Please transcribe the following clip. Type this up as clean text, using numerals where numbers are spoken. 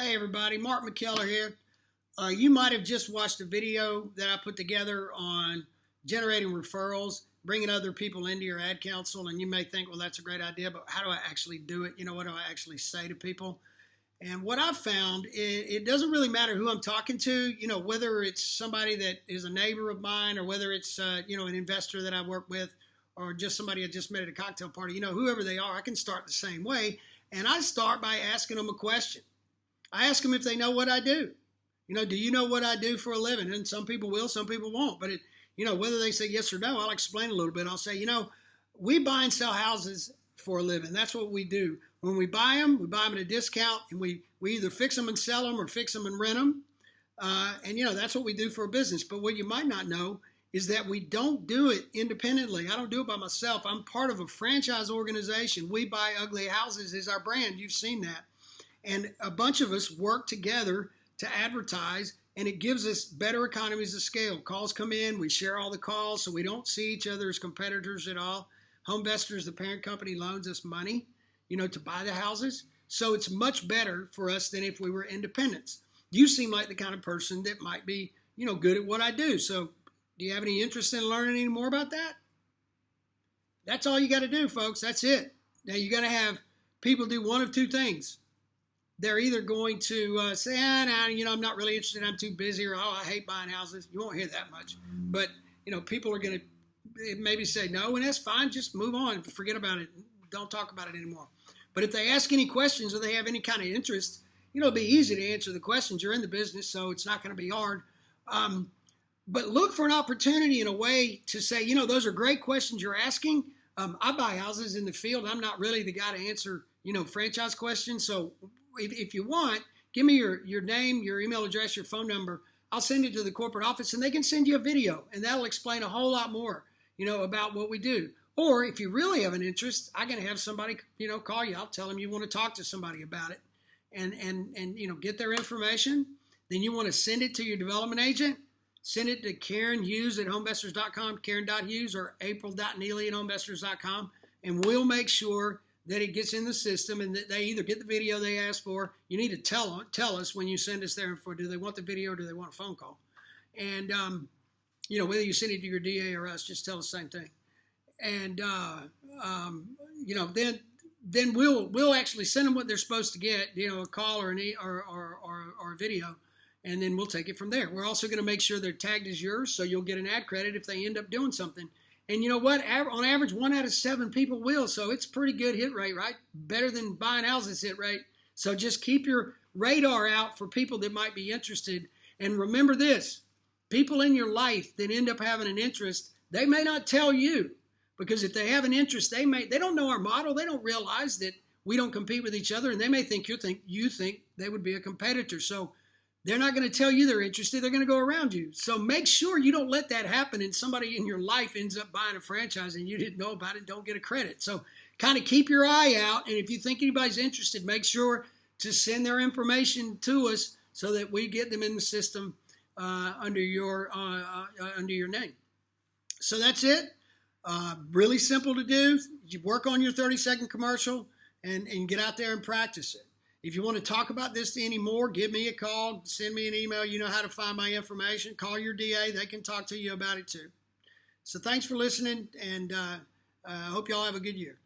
Hey everybody, Mark McKellar here. You might have just watched a video that I put together on generating referrals, bringing other people into your ad council, and you may think, well, that's a great idea, but how do I actually do it? What do I actually say to people? And what I've found, it doesn't really matter who I'm talking to, whether it's somebody that is a neighbor of mine or whether it's, an investor that I work with or just somebody I just met at a cocktail party, whoever they are, I can start the same way. And I start by asking them a question. I ask them if they know what I do. Do you know what I do for a living? And some people will, some people won't. But, whether they say yes or no, I'll explain a little bit. I'll say, we buy and sell houses for a living. That's what we do. When we buy them at a discount, and we either fix them and sell them or fix them and rent them. That's what we do for a business. But what you might not know is that we don't do it independently. I don't do it by myself. I'm part of a franchise organization. We Buy Ugly Houses is our brand. You've seen that. And a bunch of us work together to advertise, and it gives us better economies of scale. Calls come in, we share all the calls, so we don't see each other as competitors at all. Homevestors, the parent company, loans us money, to buy the houses. So it's much better for us than if we were independents. You seem like the kind of person that might be, good at what I do. So do you have any interest in learning any more about that? That's all you got to do, folks. That's it. Now, you got to have people do one of two things. They're either going to say, I'm not really interested, I'm too busy, or, I hate buying houses. You won't hear that much. But, people are going to maybe say no, and that's fine. Just move on. Forget about it. Don't talk about it anymore. But if they ask any questions or they have any kind of interest, it'll be easy to answer the questions. You're in the business, so it's not going to be hard. But look for an opportunity in a way to say, those are great questions you're asking. I buy houses in the field. I'm not really the guy to answer, franchise questions. So if you want, give me your name, your email address, your phone number. I'll send it to the corporate office, and they can send you a video, and that'll explain a whole lot more, about what we do. Or if you really have an interest, I can have somebody, call you. I'll tell them you want to talk to somebody about it and get their information. Then you want to send it to your development agent. Send it to Karen Hughes at homevestors.com, Karen.Hughes, or April.Neely at homevestors.com, and we'll make sure that it gets in the system and that they either get the video they asked for. You need to tell us when you send us there for, do they want the video or do they want a phone call? And, whether you send it to your DA or us, just tell us the same thing. And, then we'll actually send them what they're supposed to get, a call or or a video, and then we'll take it from there. We're also going to make sure they're tagged as yours, so you'll get an ad credit if they end up doing something. And you know what? On average, 1 out of 7 people will. So it's a pretty good hit rate, right? Better than buying houses hit rate. So just keep your radar out for people that might be interested. And remember this, people in your life that end up having an interest, they may not tell you. Because if they have an interest, they don't know our model. They don't realize that we don't compete with each other. And they may think you think they would be a competitor. So they're not going to tell you they're interested. They're going to go around you. So make sure you don't let that happen and somebody in your life ends up buying a franchise and you didn't know about it, don't get a credit. So kind of keep your eye out. And if you think anybody's interested, make sure to send their information to us so that we get them in the system under your name. So that's it. Really simple to do. You work on your 30-second commercial and get out there and practice it. If you want to talk about this anymore, give me a call, send me an email. You know how to find my information. Call your DA. They can talk to you about it too. So thanks for listening, and I hope you all have a good year.